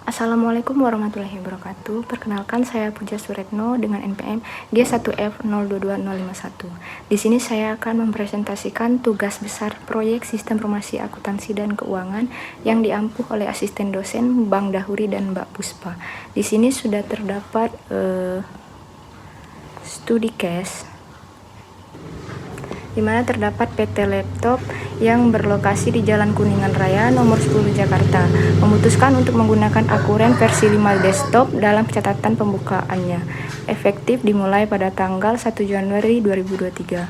Assalamualaikum warahmatullahi wabarakatuh. Perkenalkan, saya Puja Suretno dengan NPM G1F022051. Di sini saya akan mempresentasikan tugas besar proyek Sistem Informasi Akuntansi dan Keuangan yang diampu oleh asisten dosen Bang Dahuri dan Mbak Puspa. Di sini sudah terdapat studi case di mana terdapat PT Laptop yang berlokasi di Jalan Kuningan Raya nomor 10 Jakarta, memutuskan untuk menggunakan Akuren versi 5 desktop dalam catatan pembukaannya, efektif dimulai pada tanggal 1 Januari 2023.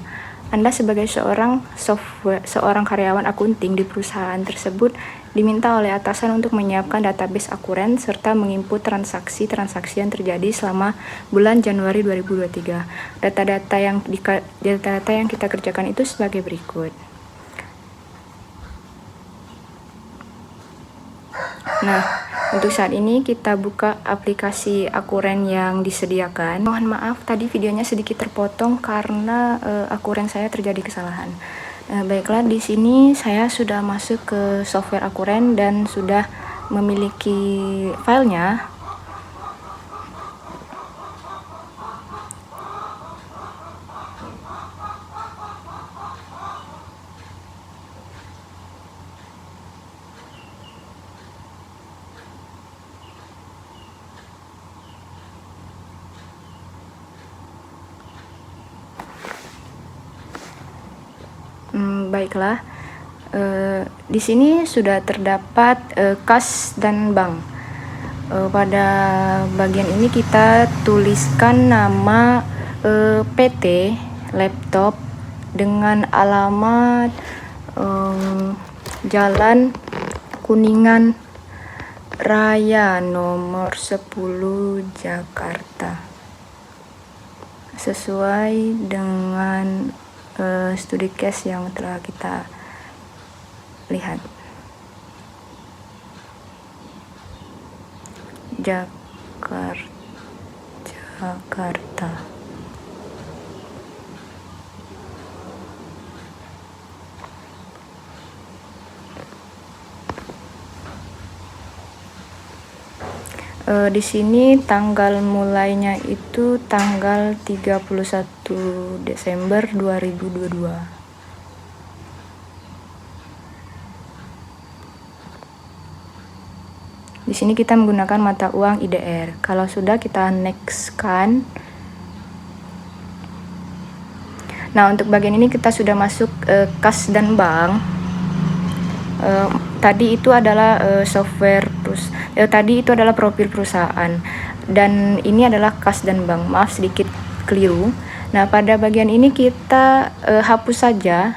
Anda sebagai seorang karyawan akunting di perusahaan tersebut diminta oleh atasan untuk menyiapkan database Akuren serta menginput transaksi-transaksi yang terjadi selama bulan Januari 2023. Data-data yang kita kerjakan itu sebagai berikut. Nah, untuk saat ini kita buka aplikasi Akuren yang disediakan. Mohon maaf tadi videonya sedikit terpotong karena Akuren saya terjadi kesalahan. Baiklah, di sini saya sudah masuk ke software Akuren dan sudah memiliki filenya. Baiklah, di sini sudah terdapat kas dan bank. Pada bagian ini kita tuliskan nama PT Laptop dengan alamat Jalan Kuningan Raya nomor 10 Jakarta, sesuai dengan studi case yang telah kita lihat. Jakarta. Di sini tanggal mulainya itu tanggal 31 Desember 2022. Di sini kita menggunakan mata uang IDR. Kalau sudah, kita next-kan. Nah, untuk bagian ini kita sudah masuk kas dan bank. Tadi itu adalah tadi itu adalah profil perusahaan dan ini adalah kas dan bank. Maaf sedikit keliru. Nah, pada bagian ini kita hapus saja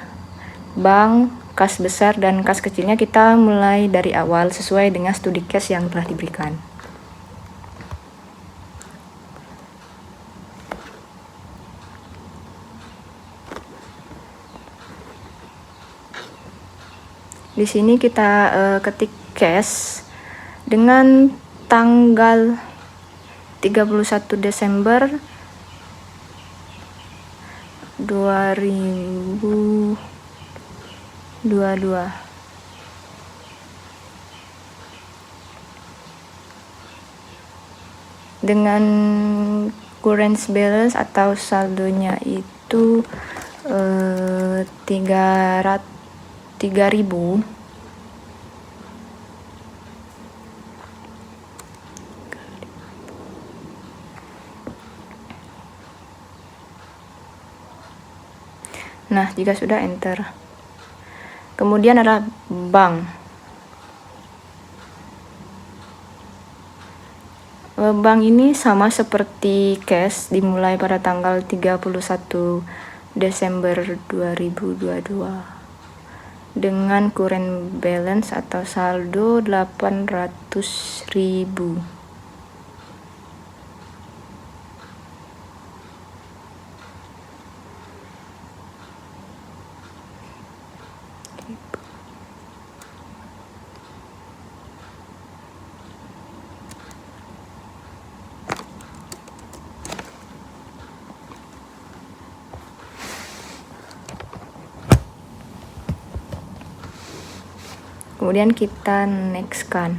bank, kas besar dan kas kecilnya. Kita mulai dari awal sesuai dengan studi case yang telah diberikan. Di sini kita ketik case dengan tanggal 31 Desember 2022. Dengan current balance atau saldonya itu 3.000. Nah, jika sudah enter. Kemudian adalah bank. Bank ini sama seperti cash, dimulai pada tanggal 31 Desember 2022 dengan current balance atau saldo 800.000. Kemudian kita next kan.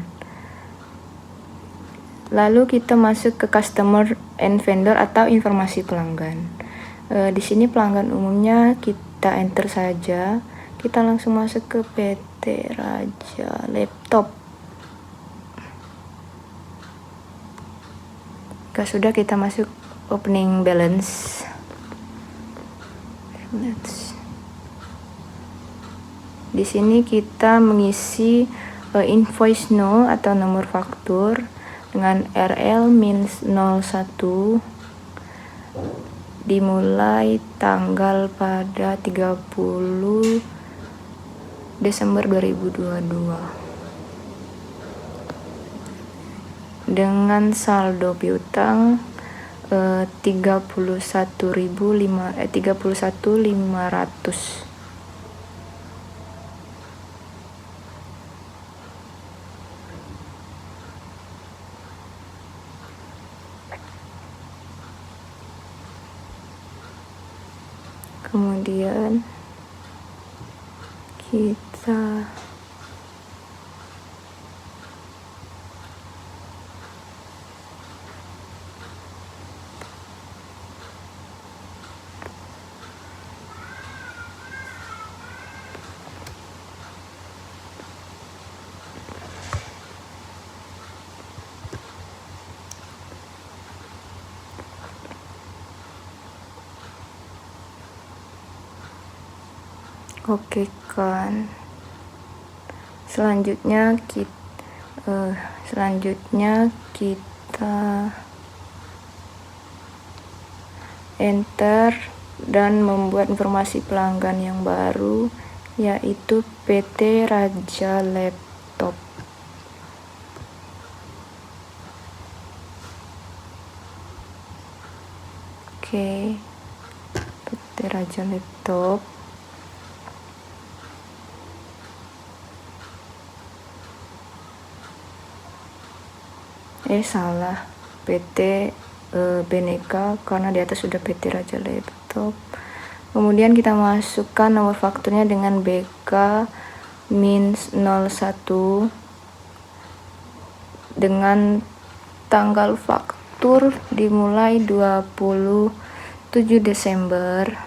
Lalu kita masuk ke customer and vendor atau informasi pelanggan. Di sini pelanggan umumnya kita enter saja. Kita langsung masuk ke PT Raja Laptop. Jika sudah, kita masuk opening balance. Di sini kita mengisi invoice no atau nomor faktur dengan RL-01 dimulai tanggal pada 30 Desember 2022 dengan saldo piutang 31.500. Kemudian kita oke kan. Selanjutnya kita enter dan membuat informasi pelanggan yang baru, yaitu PT Raja Laptop. Oke, PT Raja Laptop. Salah, PT Beneka, karena di atas sudah PT Raja Laptop. Kemudian kita masukkan nomor fakturnya dengan BK-01 dengan tanggal faktur dimulai 27 Desember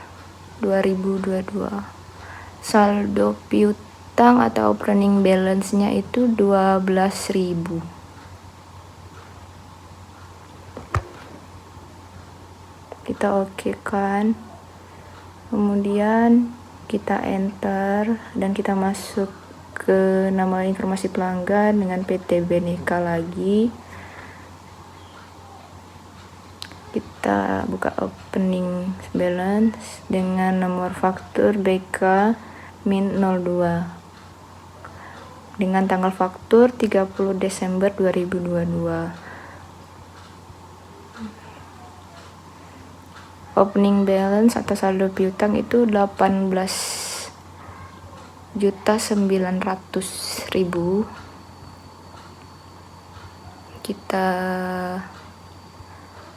2022. Saldo piutang atau opening balance-nya itu 12.000. Kita oke kan. Kemudian kita enter dan kita masuk ke nama informasi pelanggan dengan PT Beneka lagi. Kita buka opening balance dengan nomor faktur BK-02 dengan tanggal faktur 30 Desember 2022. Opening balance atau saldo piutang itu 18.900.000. Kita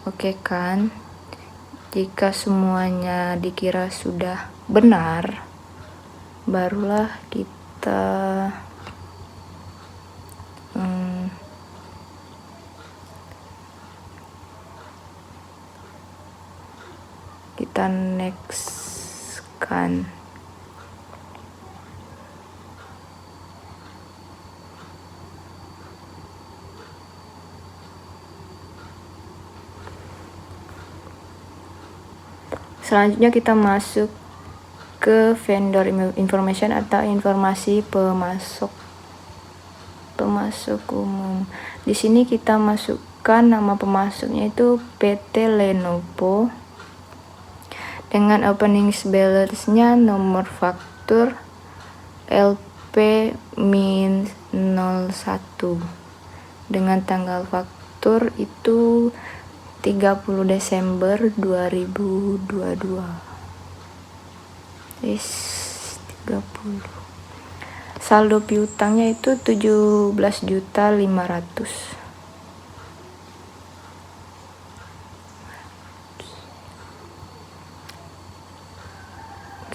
oke kan. Jika semuanya dikira sudah benar, barulah kita next kan. Selanjutnya kita masuk ke vendor information atau informasi pemasok umum. Di sini kita masukkan nama pemasoknya itu PT Lenovo dengan opening balance-nya nomor faktur LP-01 dengan tanggal faktur itu 30 Desember 2022. 30. Saldo piutangnya itu 17.500.000.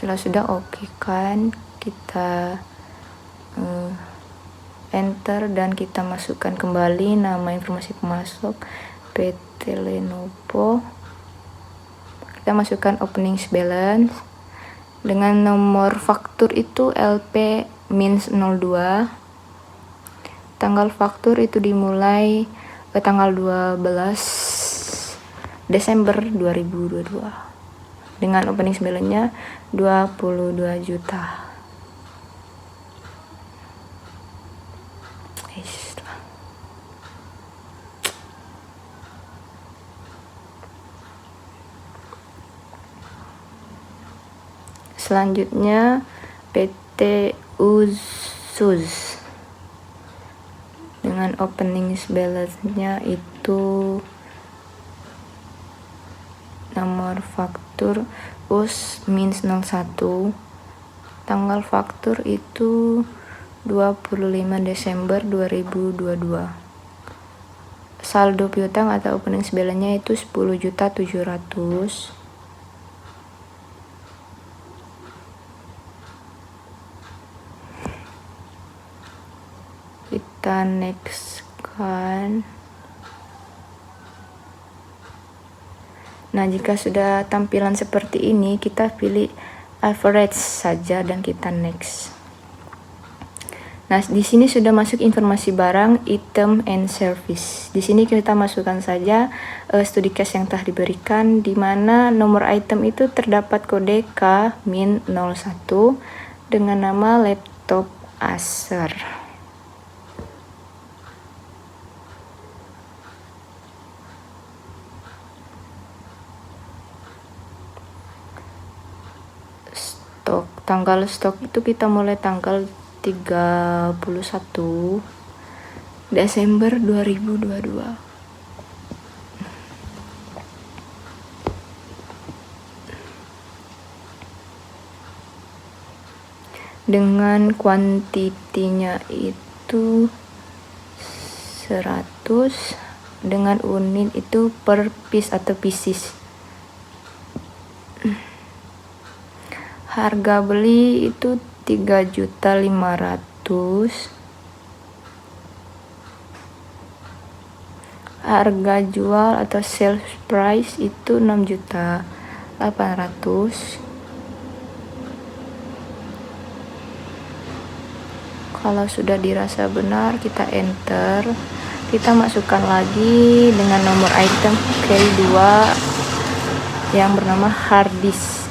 Kalau sudah oke kan, kita enter dan kita masukkan kembali nama informasi pemasok PT Lenovo. Kita masukkan opening balance dengan nomor faktur itu LP-02. Tanggal faktur itu dimulai tanggal 12 Desember 2022 dengan opening balance-nya 22 juta. Selanjutnya PT Usus dengan opening balance-nya itu nomor faktur US-01. Tanggal faktur itu 25 Desember 2022. Saldo piutang atau opening balance-nya itu 10.700.000. Kita next kan. Nah, jika sudah tampilan seperti ini, kita pilih average saja dan kita next. Nah, di sini sudah masuk informasi barang, item, and service. Di sini kita masukkan saja studi case yang telah diberikan, di mana nomor item itu terdapat kode K-01 dengan nama laptop Acer. Tanggal stok itu kita mulai tanggal 31 Desember 2022. Dengan kuantitinya itu 100, dengan unit itu per piece atau pieces. Harga beli itu 3.500.000. Harga jual atau sales price itu 6.800.000. Kalau sudah dirasa benar, kita enter. Kita masukkan lagi dengan nomor item K2 yang bernama hard disk.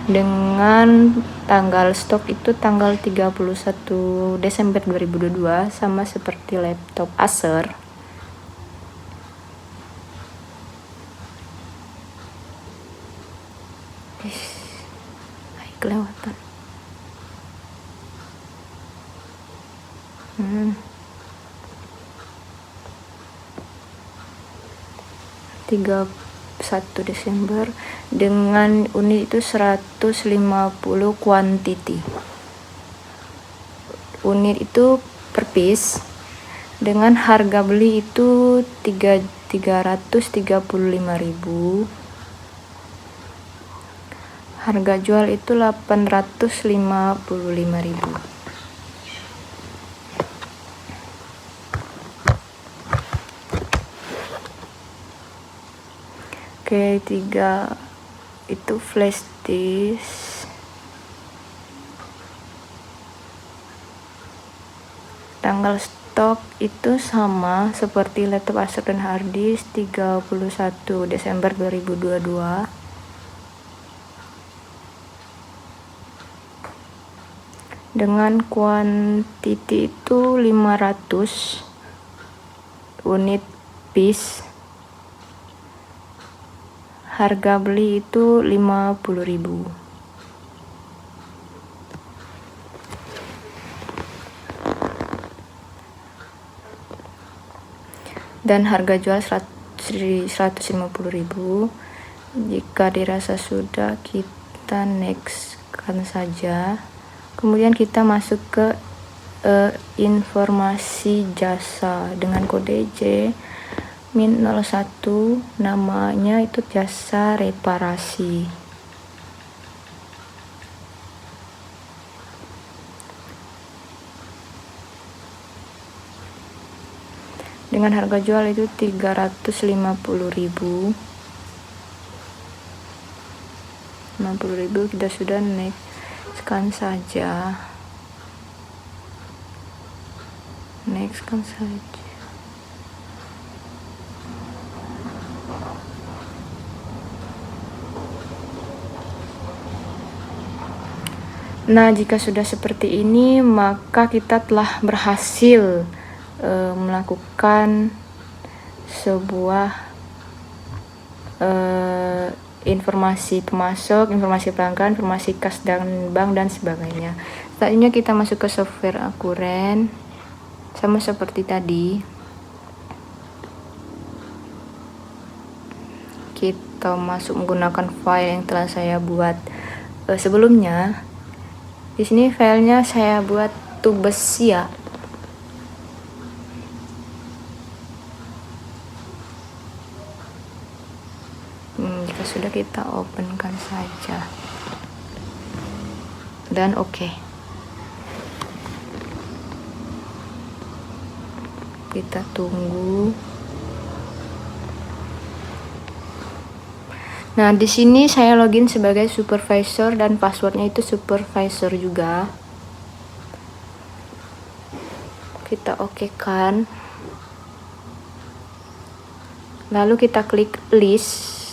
Dengan tanggal stok itu tanggal 31 Desember 2022, sama seperti laptop Acer. Kelewatan. 31 Desember dengan unit itu 150 quantity. Unit itu per piece dengan harga beli itu 335.000. Harga jual itu 855.000. Oke, 3 itu flash disk. Tanggal stok itu sama seperti laptop Acer dan hard disk, 31 Desember 2022. Dengan kuantiti itu 500 unit piece. Harga beli itu 50.000. Dan harga jual 150.000. Jika dirasa sudah, kita next kan saja. Kemudian kita masuk ke informasi jasa dengan kode J-01, namanya itu jasa reparasi. dengan harga jual itu 350.000. Kita sudah nextkan saja. Nah, jika sudah seperti ini, maka kita telah berhasil melakukan sebuah informasi pemasok, informasi pelanggan, informasi kas dan bank dan sebagainya. Selanjutnya kita masuk ke software Akuren, sama seperti tadi. Kita masuk menggunakan file yang telah saya buat sebelumnya. Di sini filenya saya buat tubes ya. Jika sudah, kita openkan saja dan oke. Kita tunggu. Nah, di sini saya login sebagai supervisor dan passwordnya itu supervisor juga. Kita oke kan. Lalu kita klik list.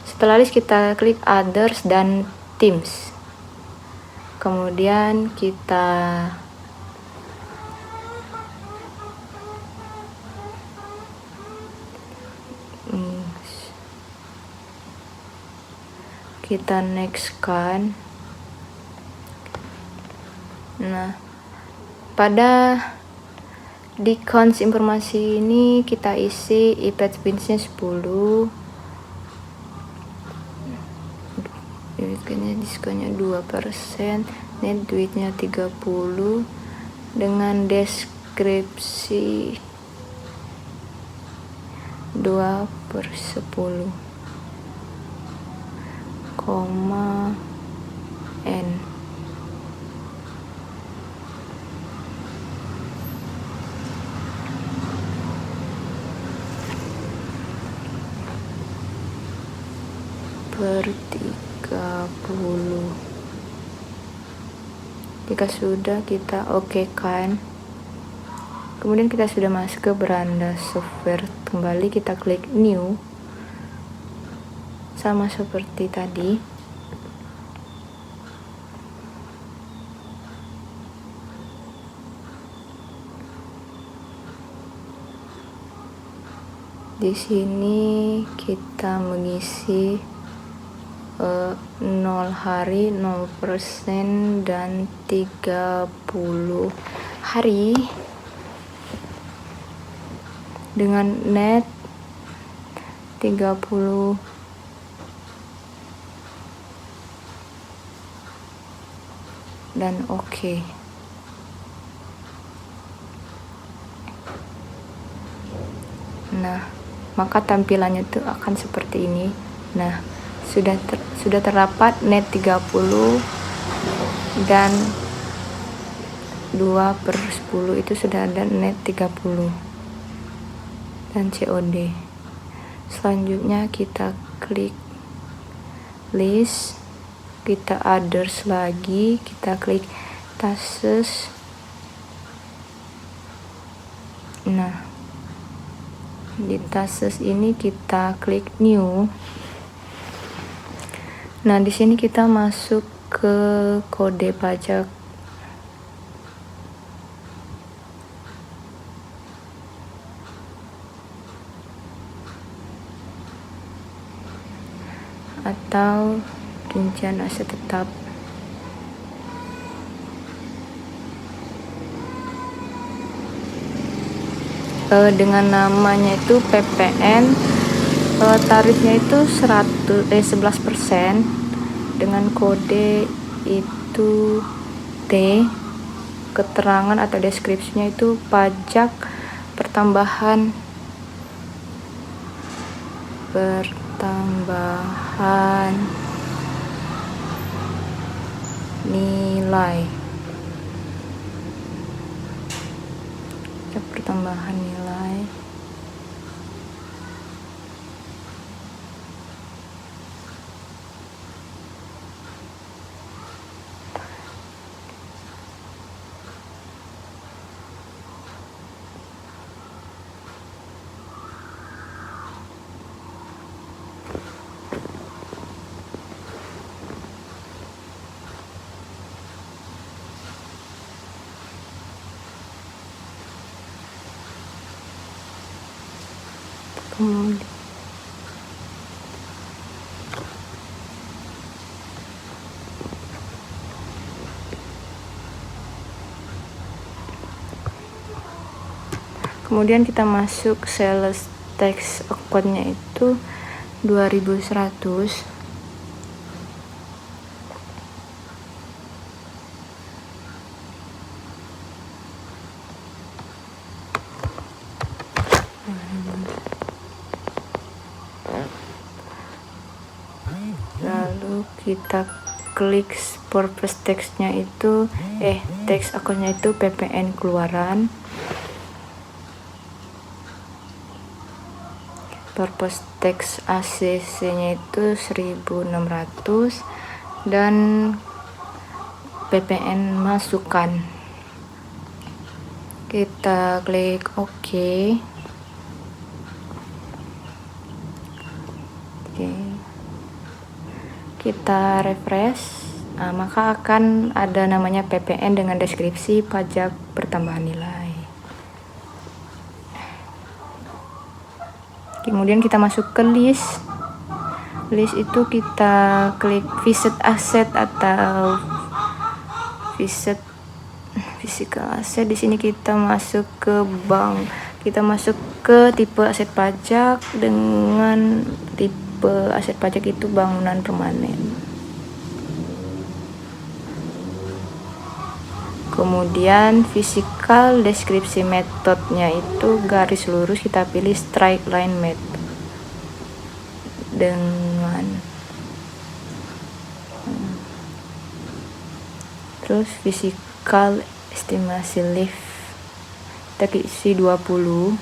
Setelah list kita klik others dan teams. Kemudian kita next kan. Nah, pada di cons informasi ini kita isi iPad pinsnya 10, diskonnya 2%, net duitnya 30, dengan deskripsi 2/10, N. Per 30. Jika sudah, kita oke kan. Kemudian kita sudah masuk ke beranda software. Kembali kita klik new. Sama seperti tadi. Di sini kita mengisi 0 hari, 0% dan 30 hari dengan net 30 dan oke. Nah, maka tampilannya tuh akan seperti ini. Nah, sudah terdapat net 30 dan 2/10 itu sudah ada net 30 dan COD. Selanjutnya kita klik list, kita others lagi, kita klik tasks. Nah, di tasks ini kita klik new. Nah, di sini kita masuk ke kode pajak. Atau rincian aset tetap. Dengan namanya itu PPN, tarifnya itu 11%, dengan kode itu T, keterangan atau deskripsinya itu pajak pertambahan nilai. Pertambahan nilai Kemudian kita masuk sales tax account-nya itu 2100. Lalu kita klik purpose tax-nya itu tax account-nya itu PPN keluaran. Purpose tax ACC-nya itu 1600 dan PPN masukan. Kita klik OK. Kita refresh. Maka akan ada namanya PPN dengan deskripsi pajak pertambahan nilai. Kemudian kita masuk ke list. List itu kita klik visit asset atau visit physical asset. Di sini kita masuk ke bank. Kita masuk ke tipe aset pajak dengan tipe aset pajak itu bangunan permanen. Kemudian physical deskripsi metodenya itu garis lurus, kita pilih straight line method dengan terus physical estimasi lift kita isi 20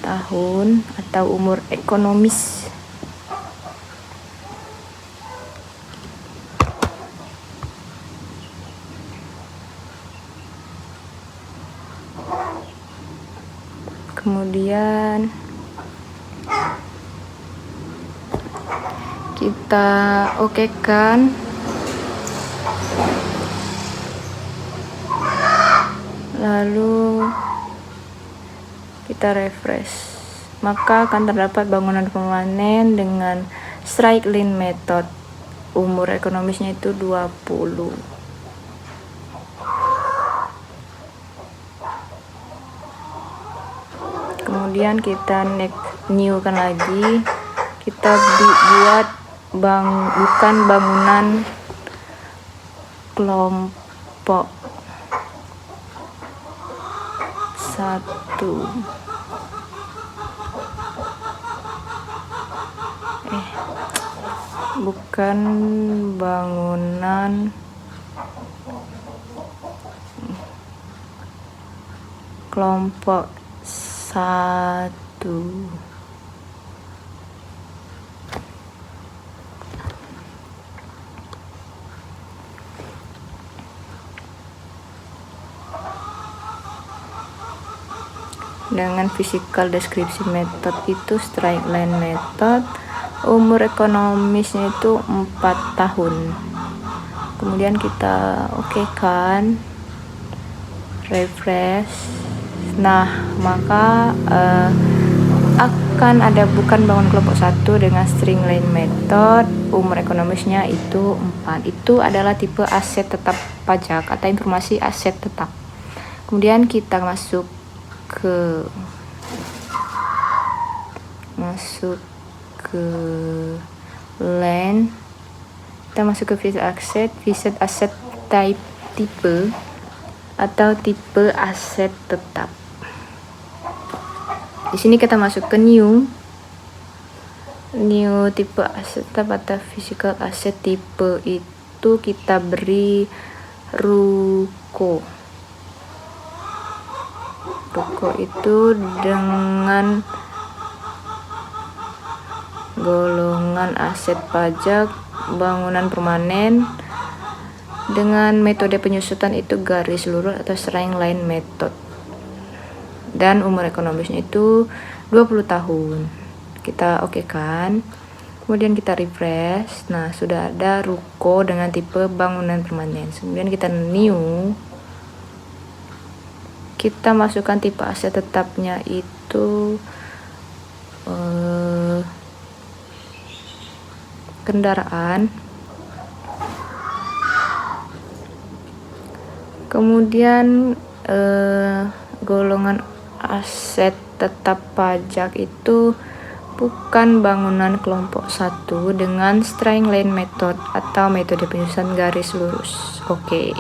tahun atau umur ekonomis. Kemudian kita okekan. Lalu kita refresh. Maka akan terdapat bangunan permanen dengan straight line method. Umur ekonomisnya itu 20. Kemudian kita new kan lagi, kita buat bukan bangunan kelompok 1. Bukan bangunan kelompok 1. Dengan physical deskripsi method itu straight line method. Umur ekonomisnya itu 4 tahun. Kemudian kita okekan, refresh. Nah, maka akan ada bukan bangun kelompok 1 dengan string line method. Umur ekonomisnya itu 4. Itu adalah tipe aset tetap pajak atau informasi aset tetap. Kemudian kita masuk ke land. Kita masuk ke visit asset type tipe atau tipe aset tetap. Di sini kita masuk ke new tipe aset tetap atau physical asset tipe itu kita beri ruko. Ruko itu dengan golongan aset pajak bangunan permanen dengan metode penyusutan itu garis lurus atau straight line method. Dan umur ekonomisnya itu 20 tahun. Kita okekan. Kemudian kita refresh. Nah, sudah ada ruko dengan tipe bangunan permanen. Kemudian kita new. Kita masukkan tipe aset tetapnya itu kendaraan. Kemudian golongan aset tetap pajak itu bukan bangunan kelompok 1 dengan straight line method atau metode penyusunan garis lurus. Oke.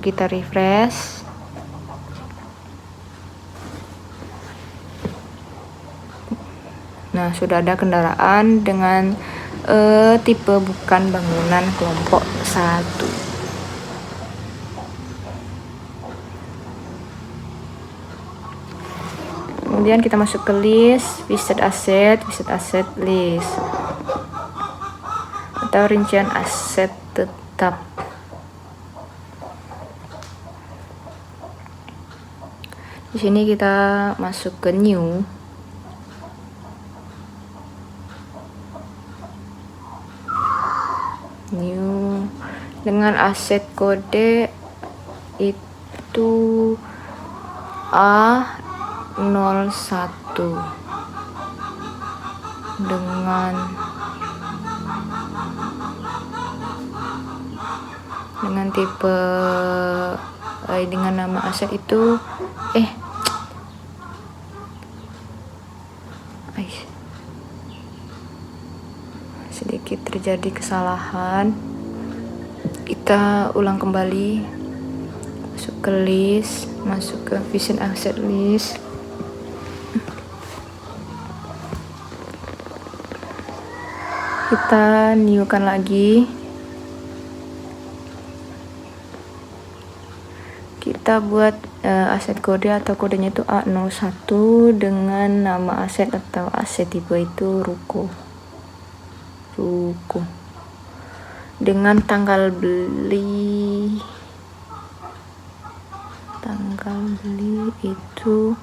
Kita refresh. Nah, sudah ada kendaraan dengan tipe bukan bangunan kelompok 1. Kemudian kita masuk ke list, visit aset list, atau rincian aset tetap. Di sini kita masuk ke new. Dengan aset kode itu A01 dengan tipe dengan nama aset itu sedikit terjadi kesalahan. Kita ulang kembali, masuk ke list, masuk ke vision asset list. Kita newkan lagi. Kita buat aset kode atau kodenya itu A01 dengan nama aset atau aset tipe itu ruko. Dengan tanggal beli itu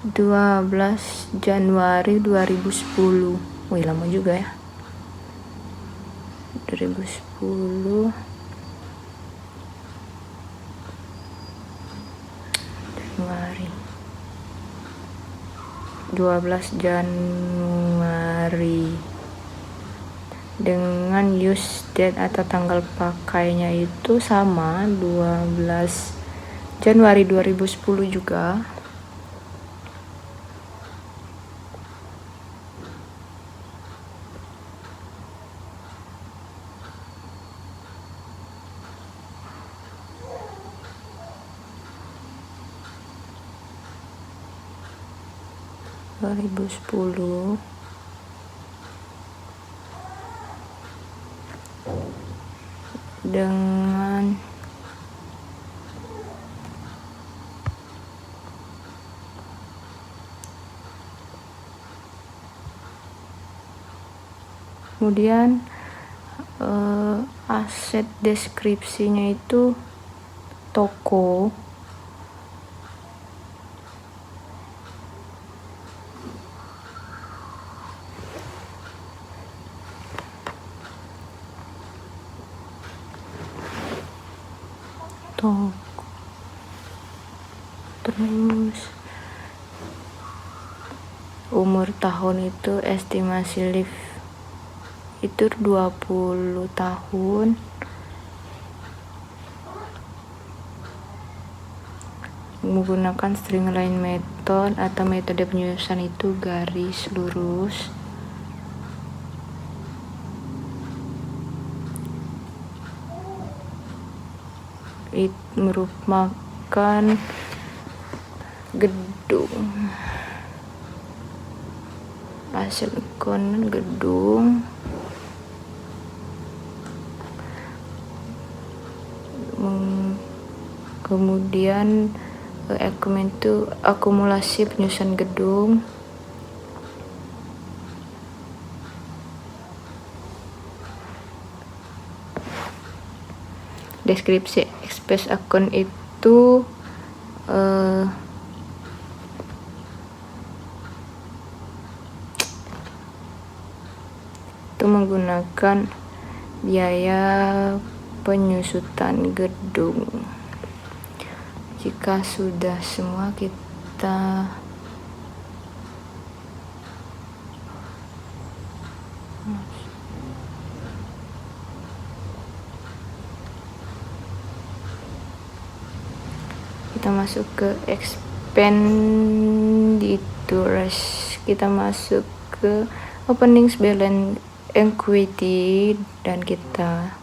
12 Januari 2010. Wih, lama juga ya. 2010 Januari 12 Januari dengan use date atau tanggal pakainya itu sama, 12 Januari 2010 juga. Dengan kemudian aset deskripsinya itu toko, terus umur tahun itu estimasi live itu 20 tahun. Menggunakan streamline method atau metode penyusunan itu garis lurus. Merupakan gedung, hasil konon gedung, kemudian akumulasi penyusunan gedung, deskripsi express akun itu menggunakan biaya penyusutan gedung. Jika sudah semua, kita kita masuk ke expenditures, kita masuk ke openings, balance, equity, dan kita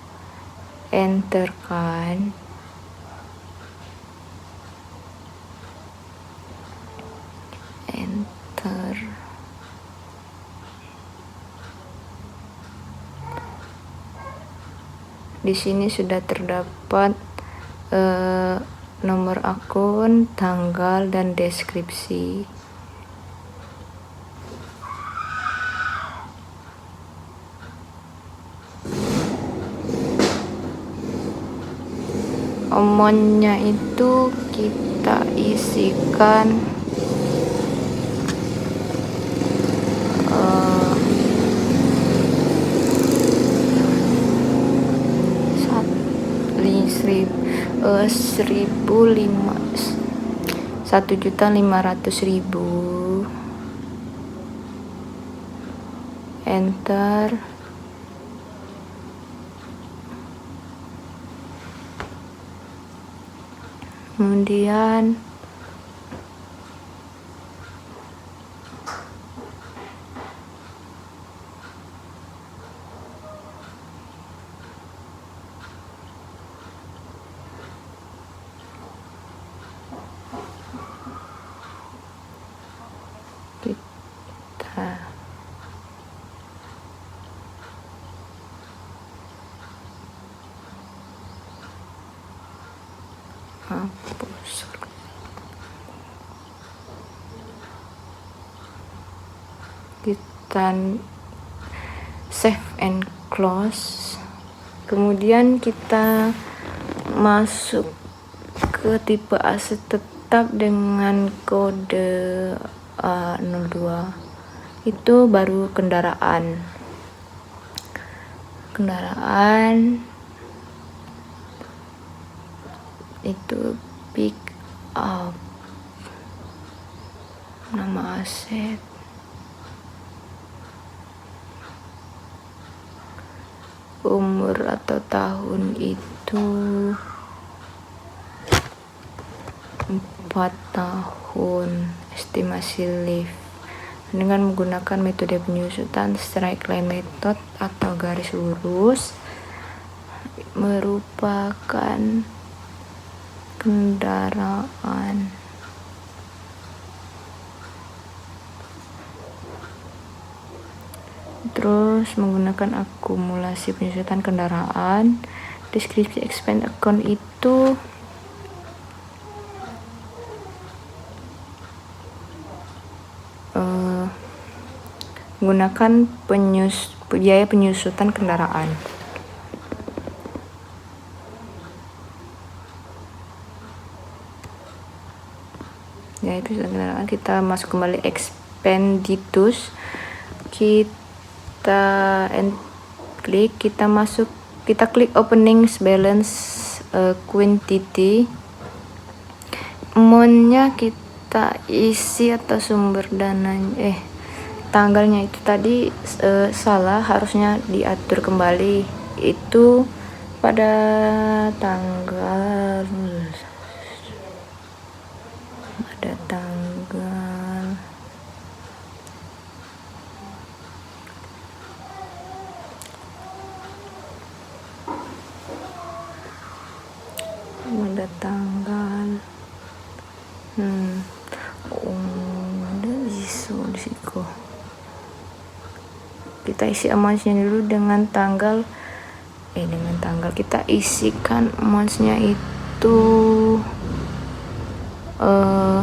enterkan. Enter. Di sini sudah terdapat nomor akun, tanggal, dan deskripsi. Omonnya itu kita isikan $1.500.000. Enter. Kemudian kita hapus. Kita save and close. Kemudian kita masuk ke tipe aset tetap dengan kode A02. Itu baru kendaraan itu pick up, nama aset, umur atau tahun itu 4 tahun, estimasi lift dengan menggunakan metode penyusutan straight line method atau garis lurus, merupakan kendaraan. Terus menggunakan akumulasi penyusutan kendaraan. Deskripsi expand account itu menggunakan biaya penyusutan kendaraan. Ya, itu kendaraan. Kita masuk kembali expenditures, kita klik, kita klik openings, balance, quantity, amount-nya kita isi atau sumber dananya, tanggalnya itu tadi salah, harusnya diatur kembali. Itu pada tanggal kita isi amount-nya dulu dengan tanggal kita isikan amount-nya itu 75.000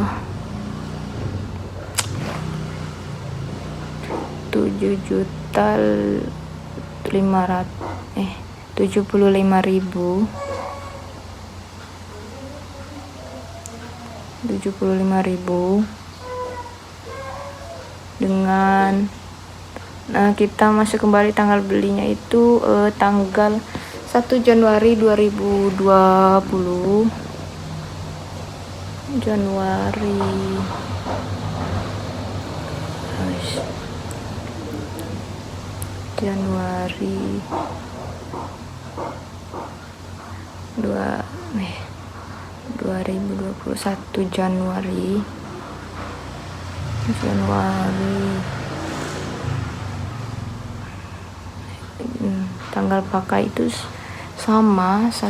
dengan kita masuk kembali tanggal belinya itu tanggal 1 Januari 2020. 2021 Januari tanggal pakai itu sama 1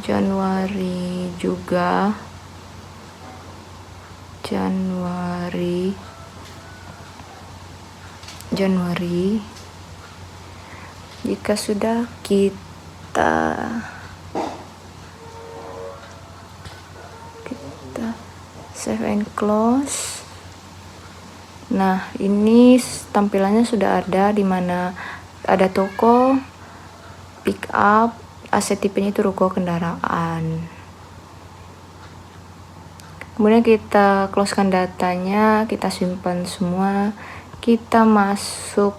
Januari juga. Januari jika sudah kita save and close. Nah, ini tampilannya sudah ada, di mana ada toko, pick up, aset tipenya itu ruko kendaraan. Kemudian kita closekan datanya, kita simpan semua, kita masuk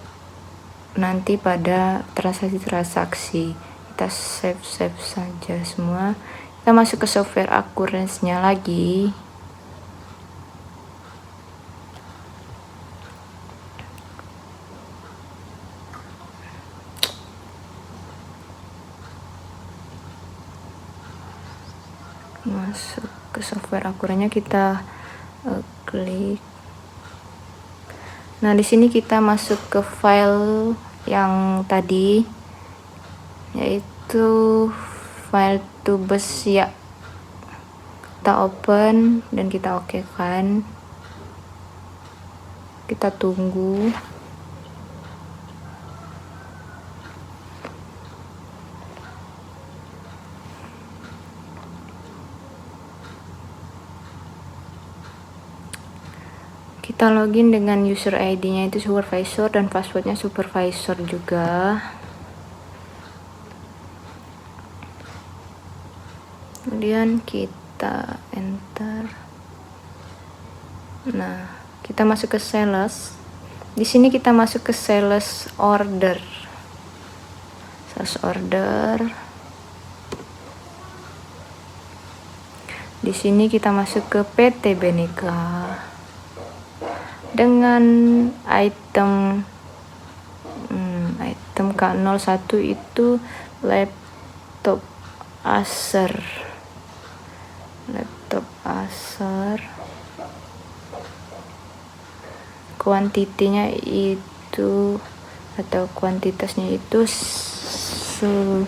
nanti pada transaksi, kita save saja semua. Kita masuk ke software occurrence-nya lagi. Masuk ke software akurannya, kita klik. Nah, di sini kita masuk ke file yang tadi, yaitu file tubes ya. Kita open dan kita oke kan. Kita tunggu. Kita login dengan user ID-nya itu supervisor dan passwordnya supervisor juga. Kemudian kita enter. Nah, kita masuk ke sales. Di sini kita masuk ke sales order. Di sini kita masuk ke PT Beneka. Dengan item K01 itu laptop Acer. Kuantitinya itu atau kuantitasnya itu 10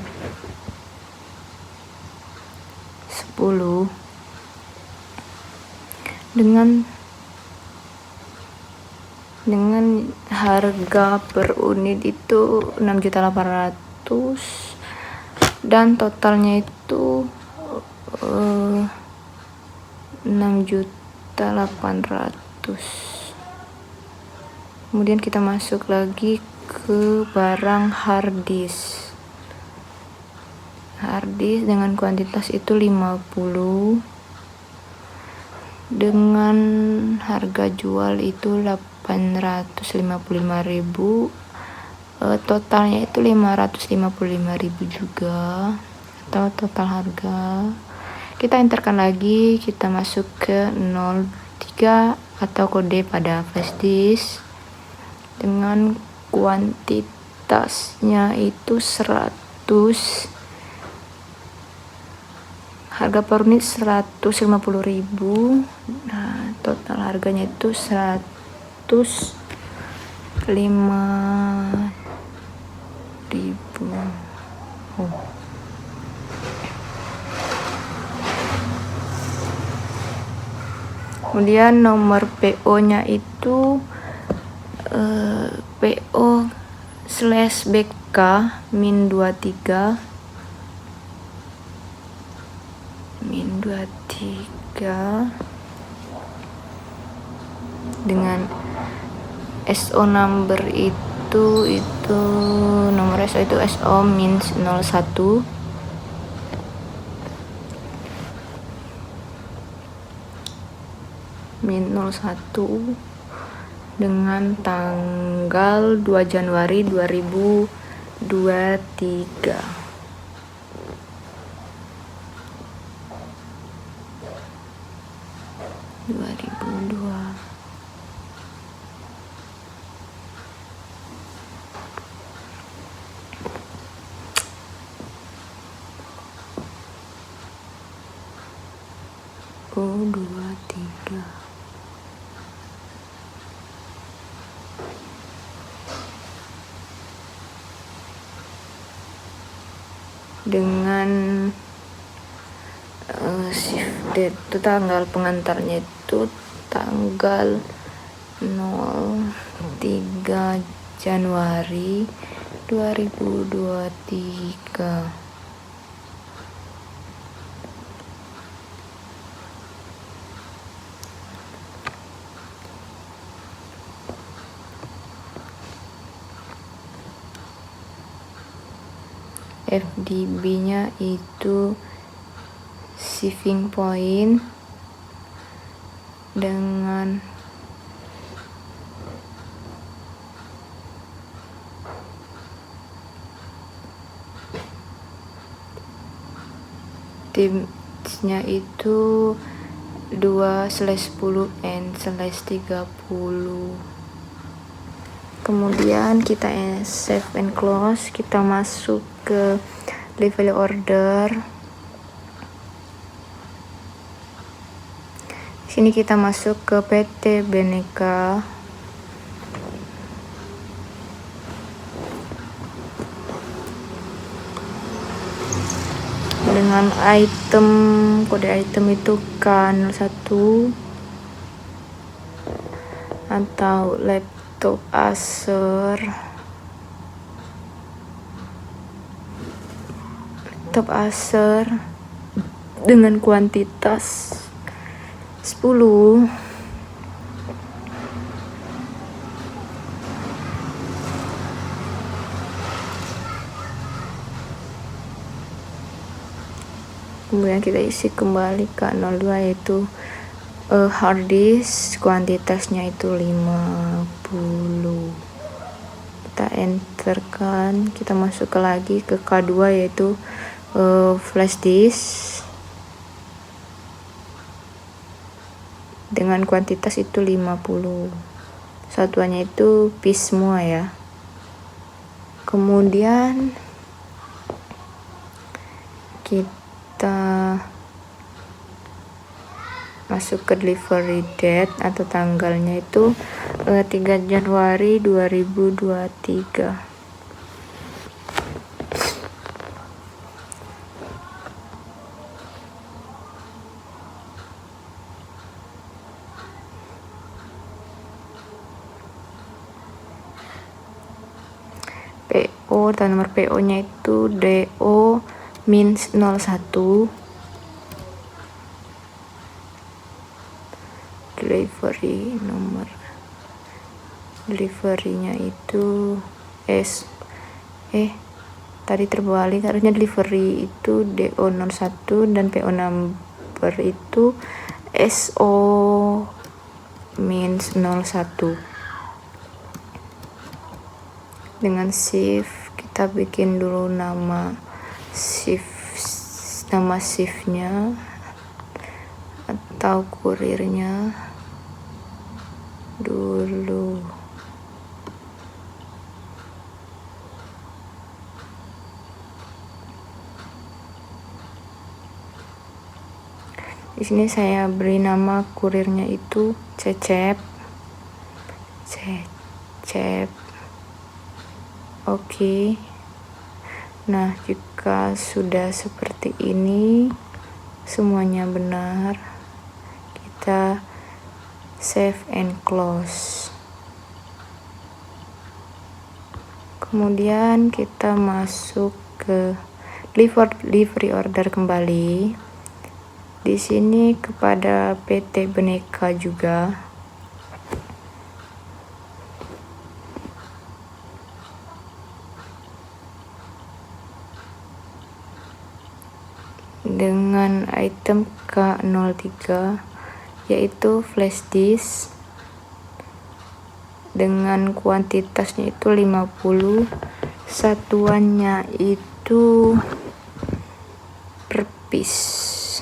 dengan harga per unit itu 6.800.000 dan totalnya itu 6.800.000. Kemudian kita masuk lagi ke barang hard disk dengan kuantitas itu 50 dengan harga jual itu 855.000, totalnya itu 555.000 juga, atau total harga. Kita enterkan lagi, kita masuk ke 03 atau kode pada flash disk dengan kuantitasnya itu 100, harga per unit 150.000. Nah, total harganya itu 105.000. Kemudian nomor PO-nya itu PO/BK -23 dengan SO number itu nomor SO itu SO-01 dengan tanggal 2 Januari 2023. 2023. Dengan shift date itu tanggal pengantarnya itu tanggal 03 Januari 2023. FDB-nya itu shipping point dengan timsnya itu 2/10 N/30. Kemudian kita save and close, kita masuk ke delivery order. Sini kita masuk ke PT Beneka. Dengan item, kode item itu K01 atau laptop Acer dengan kuantitas 10. Kemudian kita isi kembali K02, yaitu hard disk, kuantitasnya itu 50. Kita enterkan, kita masuk lagi ke K2, yaitu flash disk dengan kuantitas itu 50. Satuannya itu piece semua ya. Kemudian kita masuk ke delivery date atau tanggalnya itu 3 Januari 2023. PO dan nomor PO nya itu DO-01. Delivery-nya itu tadi terbalik, harusnya delivery itu DO-01 dan PO number itu SO-01. Dengan shift kita bikin dulu nama shiftnya atau kurirnya dulu. Di sini saya beri nama kurirnya itu Cecep. Oke. Nah, jika sudah seperti ini, semuanya benar, kita save and close. Kemudian kita masuk ke delivery order kembali. Di sini kepada PT Beneka juga. Dengan item K03, yaitu flash disk dengan kuantitasnya itu 50, satuannya itu per piece,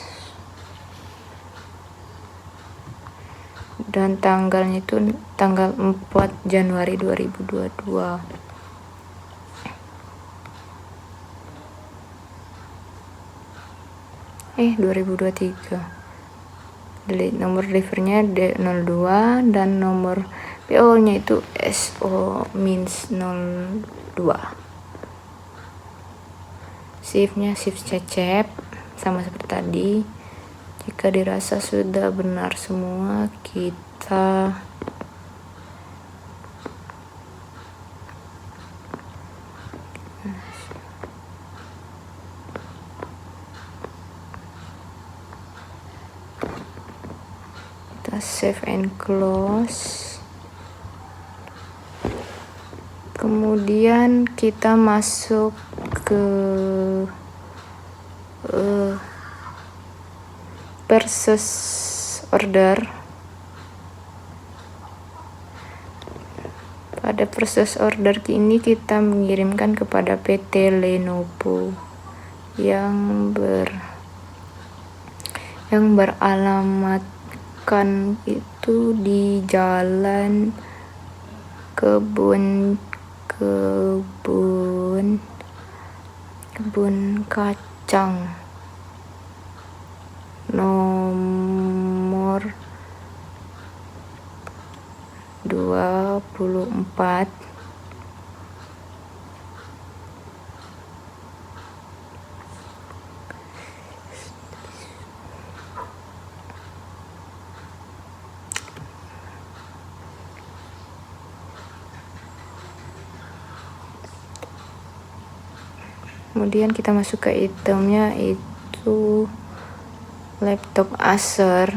dan tanggalnya itu tanggal 4 Januari 2022. delete. Nomor delivernya D02 dan nomor PO nya itu SO-02. Shift nya shift cecep sama seperti tadi. Jika dirasa sudah benar semua, kita save and close. Kemudian kita masuk ke purchase order. Pada purchase order ini kita mengirimkan kepada PT Lenovo yang beralamatkan itu di Jalan Kebun Kacang nomor 24. Kemudian kita masuk ke itemnya, itu laptop Acer.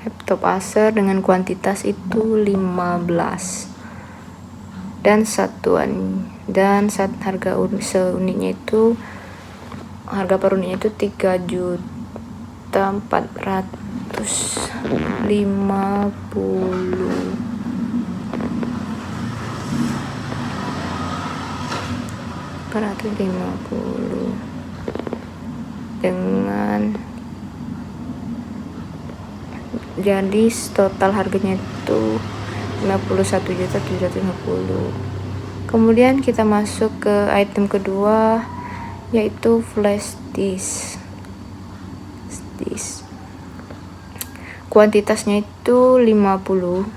Laptop Acer dengan kuantitas itu 15 dan harga seunitnya itu, harga per unitnya itu 3.450.000 dengan jadi total harganya itu 51.750.000. Kemudian kita masuk ke item kedua, yaitu flash disk. Kuantitasnya itu 50.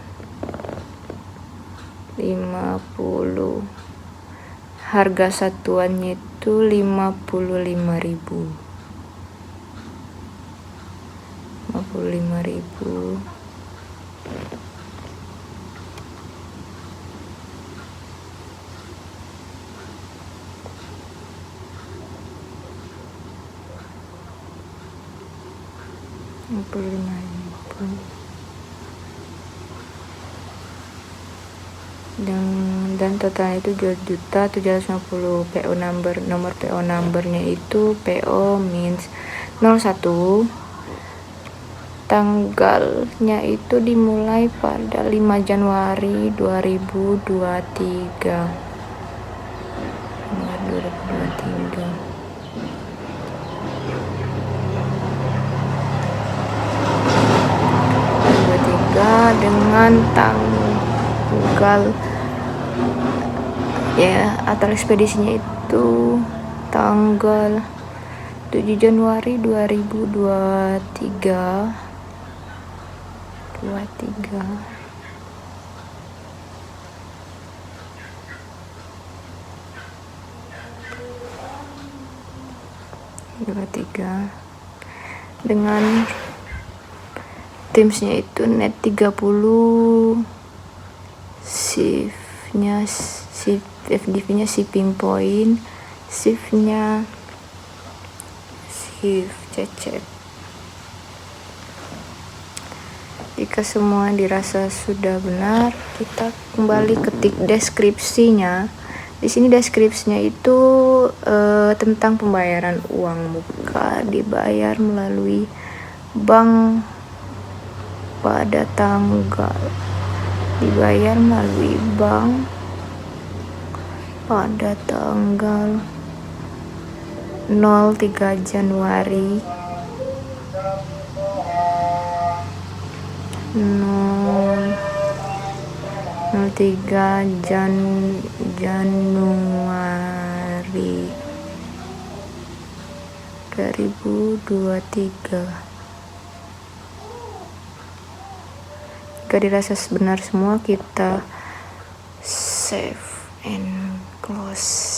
Harga satuannya itu 55.000. Dan totalnya itu 2.750. PO nomor PO numbernya itu PO means 01. Tanggalnya itu dimulai pada 5 Januari 2023. Dengan tanggal atau ekspedisinya itu tanggal 7 Januari 2023. Dengan Teamsnya itu net 30, FDV-nya shipping point, shift-nya shift cecep. Jika semua dirasa sudah benar, kita kembali ketik deskripsinya. Di sini deskripsinya itu tentang pembayaran uang muka, dibayar melalui bank pada tanggal, pada tanggal 03 Januari 03 Januari 2023. Jika dirasa benar semua, kita save and close.